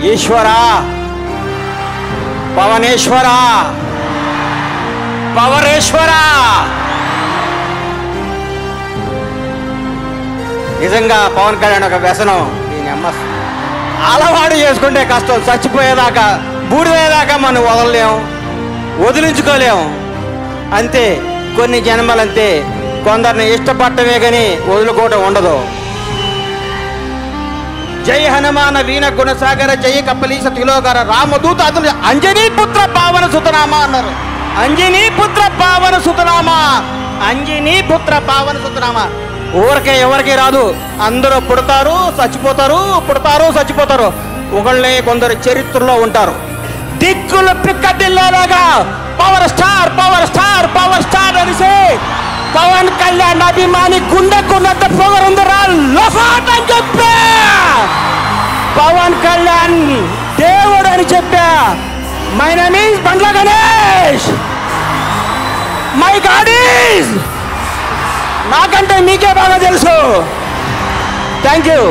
ఈశ్వరా, పవనేశ్వరా, పవరేశ్వరా. నిజంగా పవన్ కళ్యాణ్ ఒక వ్యసనం. దీని అమ్మ అలవాటు చేసుకుంటే కష్టం. చచ్చిపోయేదాకా, బూడిదయ్యేదాకా మనం వదలలేము, వదిలించుకోలేము. అంతే, కొన్ని జన్మలంతే. కొందరిని ఇష్టపడటమే కానీ వదులుకోవటం ఉండదు. జై హనుమాన వీణ గుణసాగర జయ కపలీశ తిలోగర రామదూత అతను అంజనీ పుత్ర పావన సుతనామా అన్నారు. అంజనీ పుత్ర పావన సుతనామా, అంజనీ పుత్ర పావన సుతనామా. ఊరికే ఎవరికి రాదు. అందరూ పుడతారు, చచ్చిపోతారు, పుడతారు, చచ్చిపోతారు. ఒకళ్ళే కొందరు చరిత్రలో ఉంటారు. దిక్కులు పిక్కటిల్లాగా power star, power star, power star అనేసి పవన్ కళ్యాణ్ అభిమాని గుండెకున్నంత పొగరుందరా లఫాట్ అని చెప్పా. పవన్ కళ్యాణ్ దేవుడు అని చెప్పా. My name is Bandla Ganesh. My God is, నాకంటే మీకే బాగా తెలుసు. Thank you.